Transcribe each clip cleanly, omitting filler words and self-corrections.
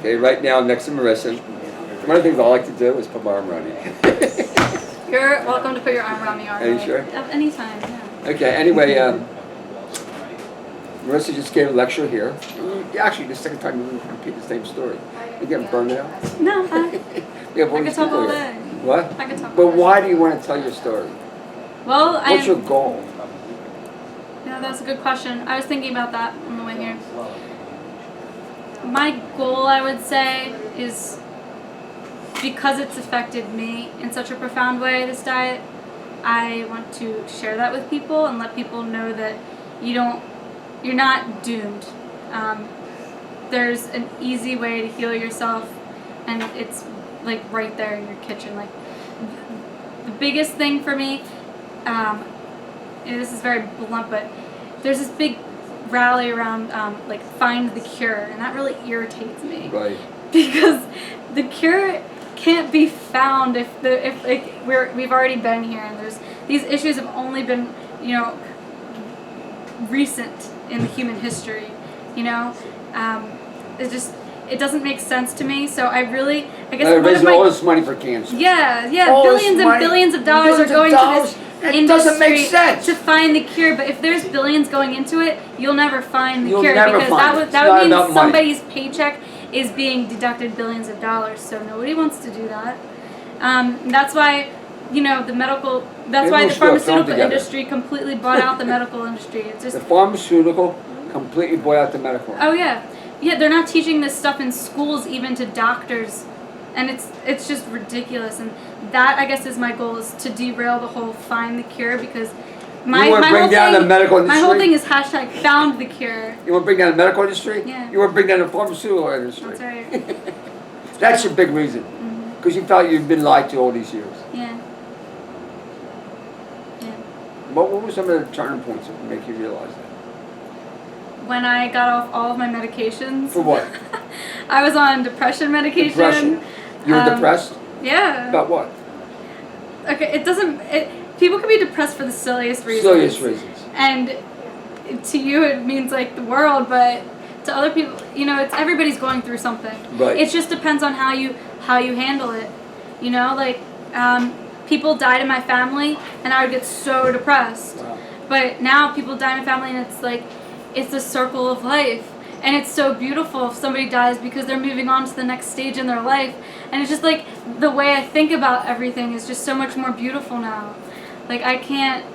Okay, right now next to Marissa. One of the things I like to do is put my arm around you. You're welcome to put your arm around me, Arnold. Are you sure? Anytime, yeah. Okay, anyway, Marissa just gave a lecture here. Actually, the second time you repeat the same story. You getting burned out? No, We have all I these could talk people all here. day. What? I could talk But all day. why do you want to tell your story? Well, What's your goal? Yeah, that's a good question. I was thinking about that on the way here. My goal, I would say, is because it's affected me in such a profound way, this diet, I want to share that with people and let people know that you're not doomed. There's an easy way to heal yourself, and it's like right there in your kitchen. Like the biggest thing for me, and this is very blunt, but there's this big rally around like find the cure, and that really irritates me. Right. Because the cure can't be found if we've already been here, and these issues have only been recent in human history. It doesn't make sense to me. So I guess They're raising all this money for cancer. Yeah, All this billions and money, billions of dollars are going to this It industry doesn't make sense. to find the cure. But if there's billions going into it, you'll never find the You'll cure, never because find it. that It's would not about mean money. somebody's paycheck is being deducted billions of dollars. So nobody wants to do that. That's why the medical. That's Maybe why we the should do a film pharmaceutical together. industry completely bought out the medical industry. It's just The pharmaceutical completely bought out the medical. Oh yeah. Yeah, they're not teaching this stuff in schools even to doctors, and it's just ridiculous. And that, I guess, is my goal, is to derail the whole find the cure, because You want to bring down the medical industry? my whole thing is hashtag found the cure. You want to bring down the medical industry? Yeah. You want to bring down the pharmaceutical industry? That's right. That's your big reason. Because you felt you've been lied to all these years. Yeah. Yeah. What were some of the turning points that make you realize that? When I got off all of my medications. For what? I was on depression medication. Depression? You were depressed? Yeah. About what? Okay, people can be depressed for the silliest reasons. Silliest reasons. And to you it means like the world, but to other people, it's everybody's going through something. Right. It just depends on how you handle it. People died in my family, and I would get so depressed. Wow. But now people die in my family, and it's like it's a circle of life. And it's so beautiful if somebody dies, because they're moving on to the next stage in their life. And it's just like the way I think about everything is just so much more beautiful now. Like I can't,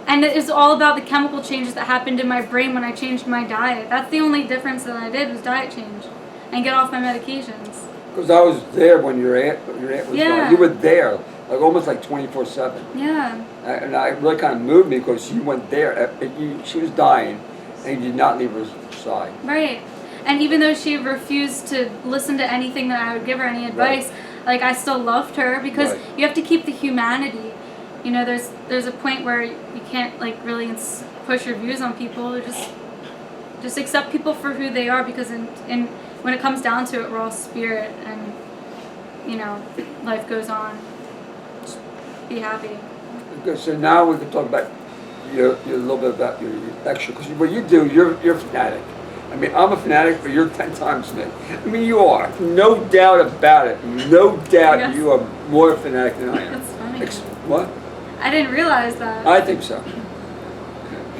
and it's all about the chemical changes that happened in my brain when I changed my diet. That's the only difference that I did, was diet change and get off my medications. Because I was there when your aunt was Yeah. gone. You were there, like almost like 24/7. Yeah. And it really kind of moved me, because you went there. She was dying, and you did not leave her side. Right. And even though she refused to listen to anything that I would give her, any advice, like I still loved her, because Right. you have to keep the humanity. There's a point where you can't like really push your views on people. Just accept people for who they are, because when it comes down to it, we're all spirit, and life goes on. Just be happy. Okay, so now we can talk about a little bit about your lecture, because what you do, you're a fanatic. I mean, I'm a fanatic, but you're 10 times me. I mean, you are. No doubt about it. No doubt Yes. you are more a fanatic than I am. That's funny. What? I didn't realize that. I think so.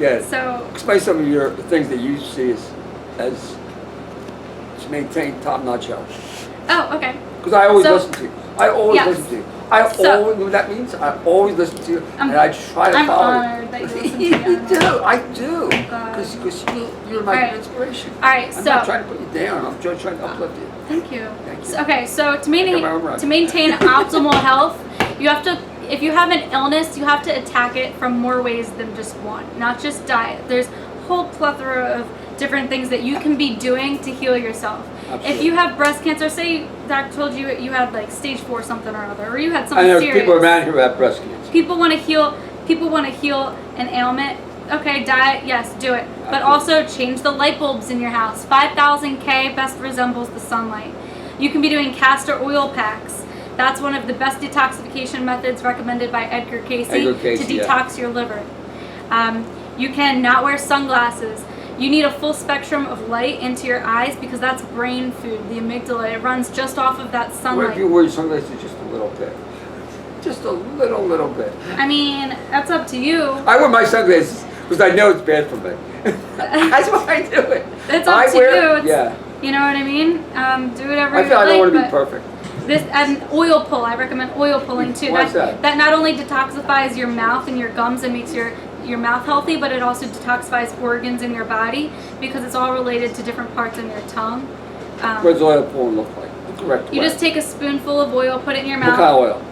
Yeah. So Explain some of your things that you see as to maintain top-notch health. oh, okay. Because I always So- listen to you. I always Yes. listen to you. I So- always, you know what that means? I always listen to you, and I try to I'm follow honored that you listen to me. You do. I do. God. Because you're my Alright. inspiration. Alright, I'm so not trying to put you down. I'm just trying to uplift you. thank you. Thank you. So, okay, so to I got my own maintain right. to maintain optimal health, you have to. If you have an illness, you have to attack it from more ways than just one. Not just diet. There's a whole plethora of different things that you can be doing to heal yourself. Absolutely. If you have breast cancer, say doctor told you had like stage 4 something or other, or you had I something know serious. people around here who have breast cancer. People want to heal. People want to heal an ailment. Okay, diet, yes, do it. But also change the light bulbs in your house. 5,000 K best resembles the sunlight. You can be doing castor oil packs. That's one of the best detoxification methods recommended by Edgar Cayce Edgar Cayce, to yeah. detox your liver. You can not wear sunglasses. You need a full spectrum of light into your eyes because that's brain food, the amygdala. It runs just off of that What sunlight. if you wear sunglasses just a little bit? Just a little bit. I mean, that's up to you. I wear my sunglasses because I know it's bad for me. That's why I do it. It's up I to wear, you. It's, yeah. You know what I mean? Do whatever I you feel I don't want like. to be But perfect. this and oil pull. I recommend oil pulling too. Why's that? That not only detoxifies your mouth and your gums and makes your mouth healthy, but it also detoxifies organs in your body because it's all related to different parts in your tongue. What does oil pulling look like? The correct You way. just take a spoonful of oil, put it in your What mouth. kind of oil?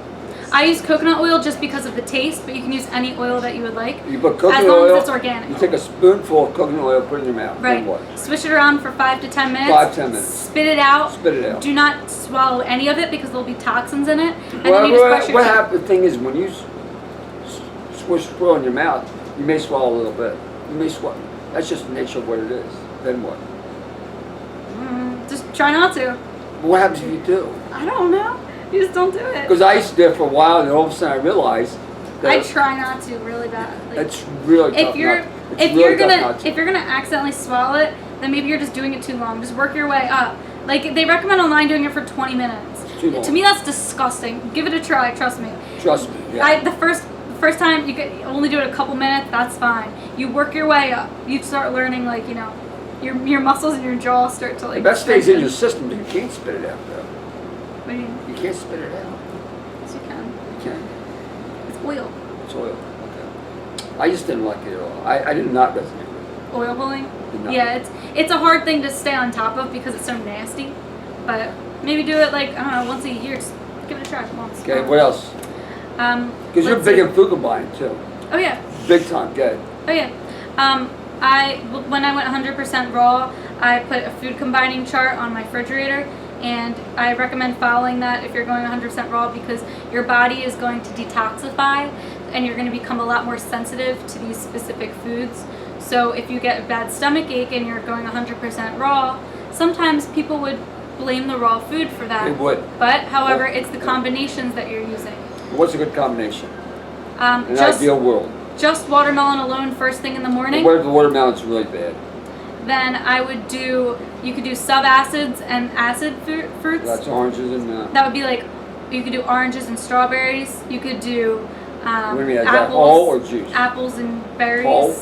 I use coconut oil just because of the taste, but you can use any oil that you would like, You put coconut as long oil. as it's organic. You take a spoonful of coconut oil, put it in your mouth. Right. Then what? Swish it around for 5 to 10 minutes. 5-10 minutes. Spit it out. Spit it out. Do not swallow any of it because there'll be toxins in it. And Well, then you just brush your what teeth. happens? The thing is, when you swish the oil in your mouth, you may swallow a little bit. You may swallow. That's just the nature of what it is. Then what? Just try not to. But what happens if you do? I don't know. You just don't do it. Because I used to do it for a while, and all of a sudden I realized that I try not to really bad. Like, it's really tough. if you're not, it's really tough not to. if you're gonna accidentally swallow it, then maybe you're just doing it too long. Just work your way up. Like they recommend online doing it for 20 minutes. Too long. To me, that's disgusting. Give it a try. Trust me. Trust me. Yeah. The first time you could only do it a couple minutes. That's fine. You work your way up. You start learning, like your muscles and your jaw start to like. That stays in strengthen. your system, but you can't spit it out though. What do you mean? You can't spit it out. Yes, you can. You can't. It's oil. It's oil. Okay. I just didn't like it at all. I did not resonate with it. Oil pulling. Did not. Yeah, it's a hard thing to stay on top of because it's so nasty. But maybe do it like I don't know, once a year. Just give it a try once. Okay. What else? Because you're let's big see. in food combining too. Oh yeah. Big time. Good. Oh yeah. When I went 100% raw, I put a food combining chart on my refrigerator, and I recommend following that if you're going 100% raw because your body is going to detoxify, and you're going to become a lot more sensitive to these specific foods. So if you get a bad stomach ache and you're going 100% raw, sometimes people would blame the raw food for that. They would. But however, it's the combinations that you're using. What's a good combination? In an Just ideal world. just watermelon alone first thing in the morning. What if the watermelon's really bad? Then I would do, you could do subacids and acid fruits. That's oranges and. That would be like, you could do oranges and strawberries. You could do What do you mean? Is that apples, whole or juice? apples and berries. Whole?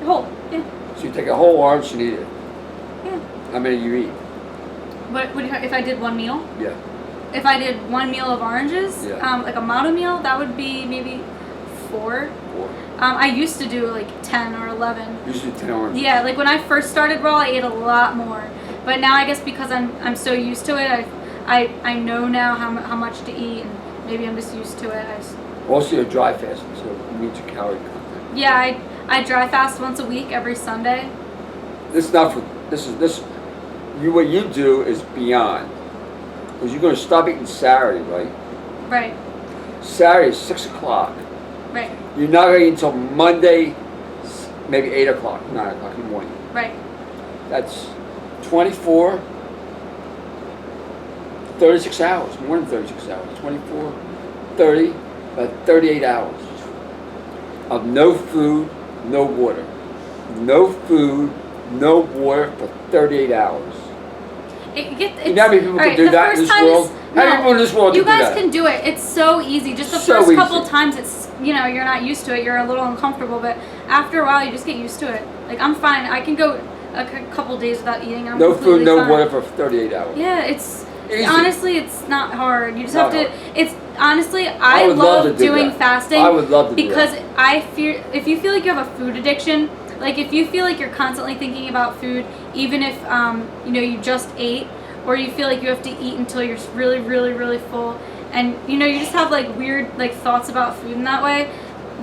Whole, yeah. So you take a whole orange and eat it. Yeah. How many you eat? What would if I did one meal? Yeah. If I did one meal of oranges, Yeah. like a mono meal, that would be maybe 4. 4. I used to do like 10 or 11. Usually 10 oranges. Yeah, like when I first started raw, I ate a lot more. But now I guess because I'm so used to it, I know now how much to eat, and maybe I'm just used to it. Also, you're dry fasting, so it means your calorie content. Yeah, I dry fast once a week every Sunday. This is not for. This. What you do is beyond. Because you're going to stop eating Saturday, right? Right, Saturday is 6 o'clock. right, You're not going to eat until Monday, maybe 8 o'clock, 9 o'clock in the morning. right. That's 24, 36 hours, more than 36 hours. 24, 30, about 38 hours of no food, no water. No food, no water for 38 hours. You know how many people can do that in this world? How many people in this world You can do guys that? can do it. It's so easy. Just the So first couple easy. times, it's you're not used to it. You're a little uncomfortable, but after a while, you just get used to it. Like I'm fine. I can go a couple days without eating. I'm No completely food, no fine. water for 38 hours. Yeah, it's Easy. honestly, it's not hard. You just Not have to. hard. It's honestly, I I would love love to do doing that. fasting. I would love to do because that. I fear if you feel like you have a food addiction, like if you feel like you're constantly thinking about food, even if you just ate, or you feel like you have to eat until you're really, really, really full, and you just have like weird like thoughts about food in that way.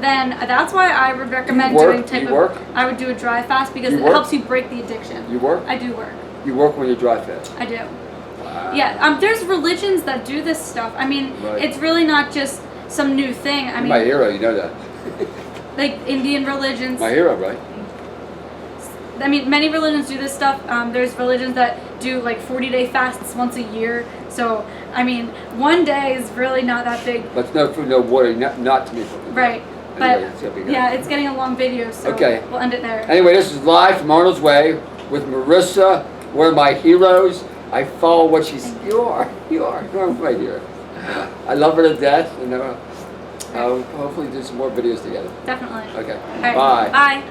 Then that's why I would recommend work? doing type You of. work? I would do a dry fast because You it work? helps you break the addiction. You work? I do work. You work when you dry fast. I do. Wow. Yeah, there's religions that do this stuff. I mean, Right. it's really not just some new thing. I You're mean, my hero, you know that. like Indian religions. My hero, right? I mean, many religions do this stuff. There's religions that do like 40-day fasts once a year. So, I mean, one day is really not that big. But no food, no water, not to me. Right. But Anyway, it's gonna be good. yeah, it's getting a long video, so Okay. we'll end it there. Anyway, this is live from Arnold's Way with Marissa, one of my heroes. I follow what she's. You're my hero. I love her to death, and hopefully do some more videos together. Definitely. Okay. All right. Bye. Bye.